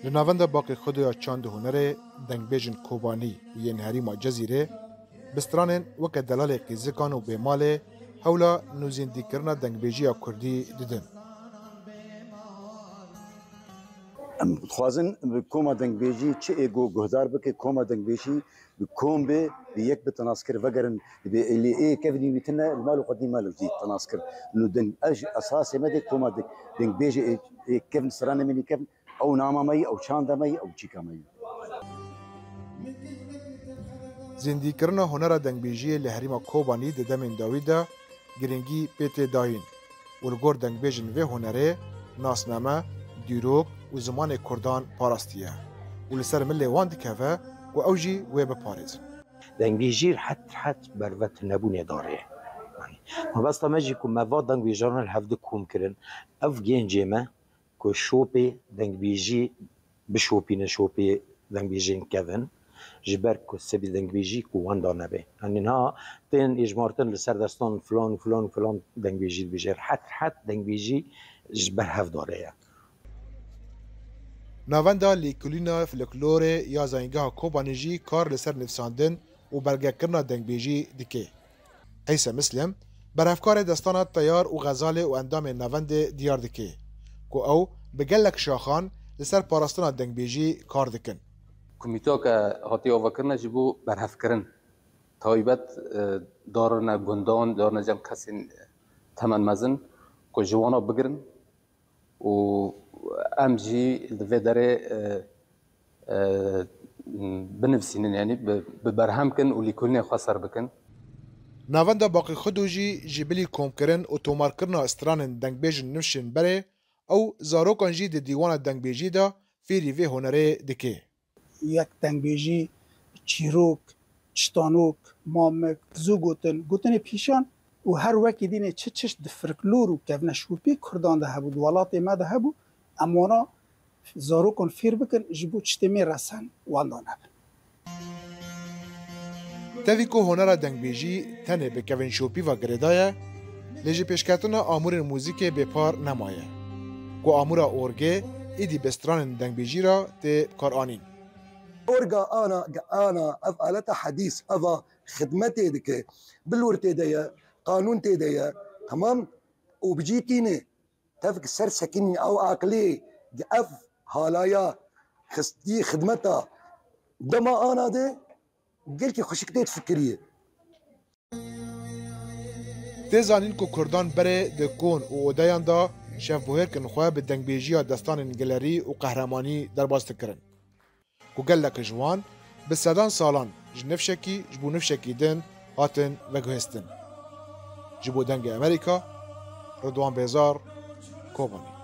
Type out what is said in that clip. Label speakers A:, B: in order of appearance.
A: لناونده باقی خودویا چاند هنره دنگبیجن کوبانی و ین هریما جزیره بسترانن وکه دلال قیزکان و بیماله هولا نوزیندی کرنا دنگبیجیا کردی دیدن.
B: خوازن کوما دنگبیجی چه ایگو گهدار بکه کوما دنگبیجی بکوم به یک بتناسکر وگرن به اللي ايه كيف نيتنا المال قديم مال جديد تناسكر انه دنگ اساس مدى كوما دنگبيجي كيف نسرانا مني كيف او ناما مي او شاندا مي او تشيكا مي
A: زندی کرنا هنر دنگبیجی لحریما کوبانی ده دمین داویدا گرنگی پیت داین ولگور دنگبیجن و هنره ناسنامه دیروک و زمان کردان پاراستیه ولسر ملی وان دکوه و اوجی و بپارز
C: دنگبیجی حت بروت نبونه داره ما بس تماجي كم ما دنگبیجان الهفده کوم کرن اف گنجه ما که شوپی دنگبیجی بشوپی نشوپی دنگبیجین کون جبر که سبی دنگبیجی که واندا نبه يعني ها تين اجمارتن لسر دستان فلان دنگبیجی بجر حت دنگبیجی جبر هف داره
A: ناوندا لیکولینا فلکلور یا زنگاه کوبانیجی کار لسر نفساندن و برگه کرنا دنگبیجی دکه. عیسی مسلم برافکار دستان تیار و غزال و اندام ناوند دیار دکه که او بگلک شاخان لسر پاراستان دنگبیجی کار دکن.
D: کمیتو که هاتی آوکرنا جبو برافکرن تایبت دارن گندان دارن جم کسی تمن مزن که جوانا بگرن و امجی دوی داره بنفسینن یعنی ببرهم کن و لیکولنی خسر بکن.
A: ناوندا باقی خودوجی جبلی کوم کرن و تومار کرنا استرانن دنگبیجن نوشن بره او زاروکان جی دی دیوان دنگبیجی دا فیری وی هنره دکه.
E: یک دنگبیجی چیروک، چتانوک، مامک، زو گوتن پیشان و هر وکی دینه چش دفرکلور و کفنه شوپی کردان ده هبود ولات ما ده هبود امانا زاروکان فیر بکن جبو چتمی رسن واندان هبود.
A: تاوی که هنر دنگبیجی تنه به کفن شوپی و گردایه لیجی پیشکتنا آمور موزیک به پار نمایه که آمورا اورگه ایدی بستران دنگبیجی را ته کار آنین.
F: اورجا انا افعلتها حديث افا خدمتي دك بالورتي ديا قانون تيديا تمام وبجيتيني تفك سر سكني او عقلي اف هالايا خستي خدمتها دما انا دي قلت خشكتي تفكريه
A: تزانین که کردان بره دکون و اودایان دا شف بوهر کن خواه به دنگبیجی دستان گلری و قهرمانی در باست کرن. که گلک جوان به سدان سالان جنفشکی جبو نفشکی دن هاتن و گوهستن. جبو دنگ امریکا رضوان بیزار کوبانی.